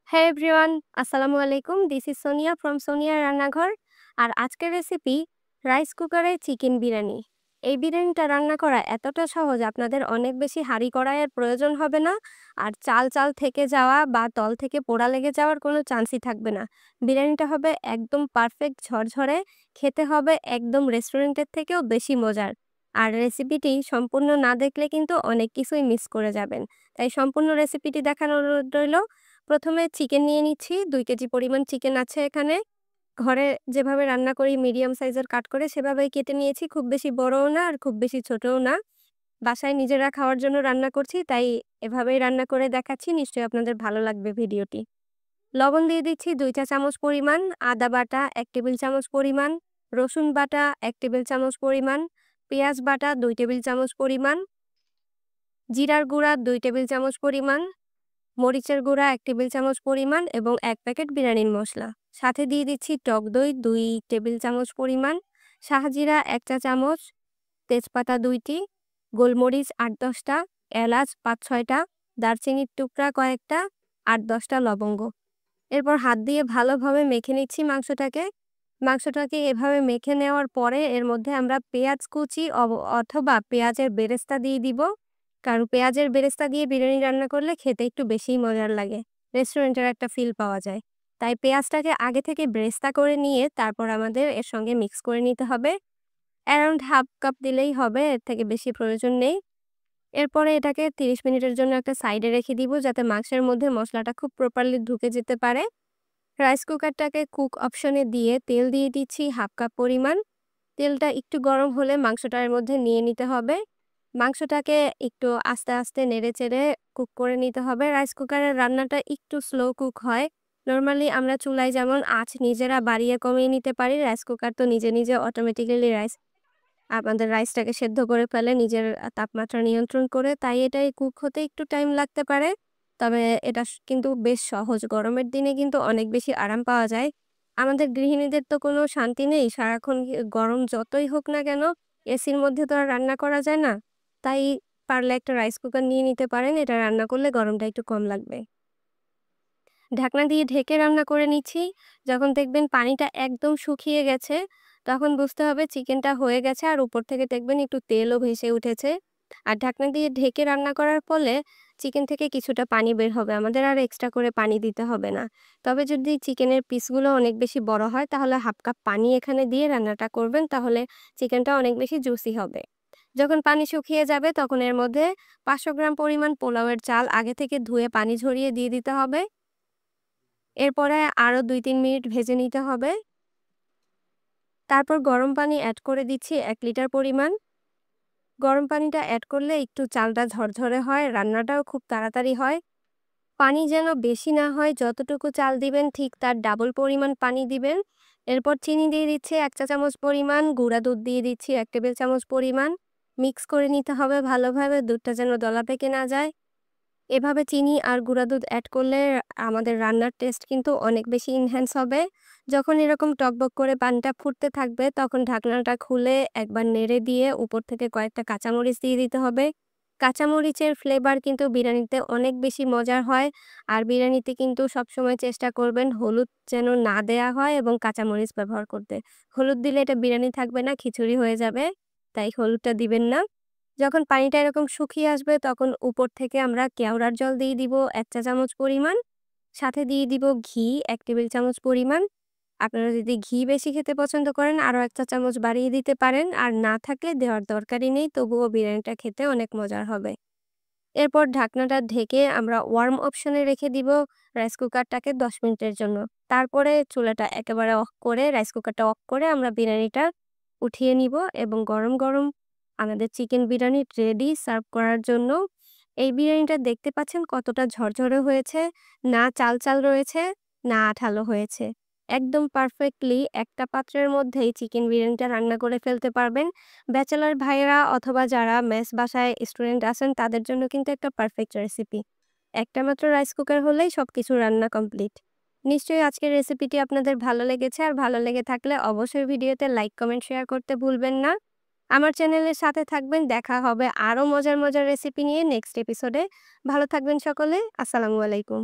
হ্যাঁ এভরিওয়ান, আসসালামু আলাইকুম। This is Sonia from Sonia রান্নাঘর। আর আজকের রেসিপি রাইস কুকারে চিকেন বিরিয়ানি। এই বিরিয়ানিটা রান্না করা এতটা সহজ, আপনাদের অনেক বেশি হাঁড়ি কড়াইয়ের প্রয়োজন হবে না। আর চাল চাল থেকে যাওয়া বা তল থেকে পোড়া লেগে যাওয়ার কোনো চান্সই থাকবে না। বিরিয়ানিটা হবে একদম পারফেক্ট ঝরঝরে, খেতে হবে একদম রেস্টুরেন্টের থেকেও বেশি মজার। আর রেসিপিটি সম্পূর্ণ না দেখলে কিন্তু অনেক কিছুই মিস করে যাবেন। তাই সম্পূর্ণ রেসিপিটি দেখানোর অনুরোধ রইল। প্রথমে চিকেন নিয়ে নিচ্ছি। ২ কেজি পরিমাণ চিকেন আছে এখানে। ঘরে যেভাবে রান্না করি মিডিয়াম সাইজের কাট করে সেভাবেই কেটে নিয়েছি। খুব বেশি বড়ও না আর খুব বেশি ছোটও না। বাসায় নিজেরা খাওয়ার জন্য রান্না করছি, তাই এভাবেই রান্না করে দেখাচ্ছি। নিশ্চয়ই আপনাদের ভালো লাগবে ভিডিওটি। লবণ দিয়ে দিচ্ছি ২ চা চামচ পরিমাণ, আদা বাটা ১ টেবিল চামচ পরিমাণ, রসুন বাটা ১ টেবিল চামচ পরিমাণ, পেঁয়াজ বাটা ২ টেবিল চামচ পরিমাণ, জিরার গুঁড়া ২ টেবিল চামচ পরিমাণ, মরিচের গুঁড়া ১ টেবিল চামচ পরিমাণ এবং ১ প্যাকেট বিরিয়ানির মসলা। সাথে দিয়ে দিচ্ছি টক দই ২ টেবিল চামচ পরিমাণ, শাহজিরা ১ চা চামচ, তেজপাতা ২টি, গোলমরিচ ৮-১০ টা, এলাচ ৫-৬ টা, দারচিনির টুকরা কয়েকটা, ৮-১০ টা লবঙ্গ। এরপর হাত দিয়ে ভালোভাবে মেখে নিচ্ছি মাংসটাকে। মাংসটাকে এভাবে মেখে নেওয়ার পরে এর মধ্যে আমরা পেঁয়াজ কুচি অথবা পেঁয়াজের বেরেস্তা দিয়ে দিব। কারণ পেঁয়াজের বেরেস্তা দিয়ে বিরিয়ানি রান্না করলে খেতে একটু বেশিই মজার লাগে। রেস্টুরেন্টের একটা ফিল পাওয়া যায়। তাই পেঁয়াজটাকে আগে থেকে বেরেস্তা করে নিয়ে তারপর আমাদের এর সঙ্গে মিক্স করে নিতে হবে। অ্যারাউন্ড 1/2 কাপ দিলেই হবে, এর থেকে বেশি প্রয়োজন নেই। এরপরে এটাকে ৩০ মিনিটের জন্য একটা সাইডে রেখে দিব যাতে মাংসের মধ্যে মসলাটা খুব প্রপারলি ঢুকে যেতে পারে। রাইস কুকারটাকে কুক অপশনে দিয়ে তেল দিয়ে দিচ্ছি 1/2 কাপ পরিমাণ। তেলটা একটু গরম হলে মাংসটা এর মধ্যে নিয়ে নিতে হবে। মাংসটাকে একটু আস্তে আস্তে নেড়েচেড়ে কুক করে নিতে হবে। রাইস কুকারের রান্নাটা একটু স্লো কুক হয়। নরমালি আমরা চুলায় যেমন আঁচ নিজেরা বাড়িয়ে কমিয়ে নিতে পারি, রাইস কুকার তো নিজে নিজে অটোমেটিক্যালি আমাদের রাইসটাকে সেদ্ধ করে ফেলে নিজের তাপমাত্রা নিয়ন্ত্রণ করে। তাই এটাই কুক হতে একটু টাইম লাগতে পারে। তবে এটা কিন্তু বেশ সহজ। গরমের দিনে কিন্তু অনেক বেশি আরাম পাওয়া যায়। আমাদের গৃহিণীদের তো কোনো শান্তি নেই। সারাক্ষণ গরম যতই হোক না কেন এসির মধ্যে তো আর রান্না করা যায় না। তাই পারলে একটা রাইস কুকার নিয়ে নিতে পারেন। এটা রান্না করলে গরমটা একটু কম লাগবে। ঢাকনা দিয়ে ঢেকে রান্না করে নিচ্ছি। যখন দেখবেন পানিটা একদম শুকিয়ে গেছে, তখন বুঝতে হবে চিকেনটা হয়ে গেছে আর উপর থেকে দেখবেন একটু তেলও ভেসে উঠেছে। আর ঢাকনা দিয়ে ঢেকে রান্না করার ফলে চিকেন থেকে কিছুটা পানি বের হবে। আমাদের আর এক্সট্রা করে পানি দিতে হবে না। তবে যদি চিকেনের পিসগুলো অনেক বেশি বড় হয় তাহলে 1/2 কাপ পানি এখানে দিয়ে রান্নাটা করবেন, তাহলে চিকেনটা অনেক বেশি জুসি হবে। যখন পানি শুকিয়ে যাবে তখন এর মধ্যে ৫০০ গ্রাম পরিমাণ পোলাওয়ের চাল আগে থেকে ধুয়ে পানি ঝরিয়ে দিয়ে দিতে হবে। এরপরে আরও ২-৩ মিনিট ভেজে নিতে হবে। তারপর গরম পানি এড করে দিচ্ছি ১ লিটার পরিমাণ। গরম পানিটা এড করলে একটু চালটা ঝরঝরে হয়, রান্নাটাও খুব তাড়াতাড়ি হয়। পানি যেন বেশি না হয়, যতটুকু চাল দিবেন ঠিক তার ডাবল পরিমাণ পানি দিবেন। এরপর চিনি দিয়ে দিচ্ছি ১ চা চামচ পরিমাণ, গুঁড়া দুধ দিয়ে দিচ্ছি ১ টেবিল চামচ পরিমাণ। মিক্স করে নিতে হবে ভালোভাবে, দুধটা যেন দলা পেকে না যায়। এভাবে চিনি আর গুঁড়া দুধ এড করলে আমাদের রান্নার টেস্ট কিন্তু অনেক বেশি এনহ্যান্স হবে। যখন এরকম টকবক করে পানিটা ফুটতে থাকবে তখন ঢাকনাটা খুলে একবার নেড়ে দিয়ে উপর থেকে কয়েকটা কাঁচামরিচ দিয়ে দিতে হবে। কাঁচামরিচের ফ্লেভার কিন্তু বিরিয়ানিতে অনেক বেশি মজার হয়। আর বিরিয়ানিতে কিন্তু সবসময় চেষ্টা করবেন হলুদ যেন না দেয়া হয় এবং কাঁচামরিচ ব্যবহার করতে। হলুদ দিলে এটা বিরিয়ানি থাকবে না, খিচুড়ি হয়ে যাবে। তাই হলুদটা দিবেন না। যখন পানিটা এরকম শুকিয়ে আসবে তখন উপর থেকে আমরা কেওড়ার জল দিয়ে দিব ১ চা চামচ পরিমাণ। সাথে দিয়ে দিব ঘি ১ টেবিল চামচ পরিমাণ। আপনারা যদি ঘি বেশি খেতে পছন্দ করেন আরও ১ চা চামচ বাড়িয়ে দিতে পারেন। আর না থাকলে দেওয়ার দরকারই নেই, তবুও বিরিয়ানিটা খেতে অনেক মজার হবে। এরপর ঢাকনাটা ঢেকে আমরা ওয়ার্ম অপশনে রেখে দিব রাইস কুকারটাকে ১০ মিনিটের জন্য। তারপরে চুলাটা একেবারে অফ করে রাইস কুকারটা অফ করে আমরা বিরিয়ানিটা উঠিয়ে নিব এবং গরম গরম আমাদের চিকেন বিরিয়ানি রেডি সার্ভ করার জন্য। এই বিরিয়ানিটা দেখতে পাচ্ছেন কতটা ঝরঝরে হয়েছে, না চাল চাল রয়েছে, না আঠালো হয়েছে। একদম পারফেক্টলি একটা পাত্রের মধ্যেই চিকেন বিরিয়ানিটা রান্না করে ফেলতে পারবেন। ব্যাচেলর ভাইয়েরা অথবা যারা মেস বাসায় স্টুডেন্ট আছেন তাদের জন্য কিন্তু একটা পারফেক্ট রেসিপি। একটা মাত্র রাইস কুকার হলেই সবকিছু রান্না কমপ্লিট। নিশ্চয়ই আজকের রেসিপিটি আপনাদের ভালো লেগেছে, আর ভালো লেগে থাকলে অবশ্যই ভিডিওতে লাইক, কমেন্ট, শেয়ার করতে ভুলবেন না। আমার চ্যানেলের সাথে থাকবেন। দেখা হবে আরও মজার মজার রেসিপি নিয়ে নেক্সট এপিসোডে। ভালো থাকবেন সকলে। আসসালামু আলাইকুম।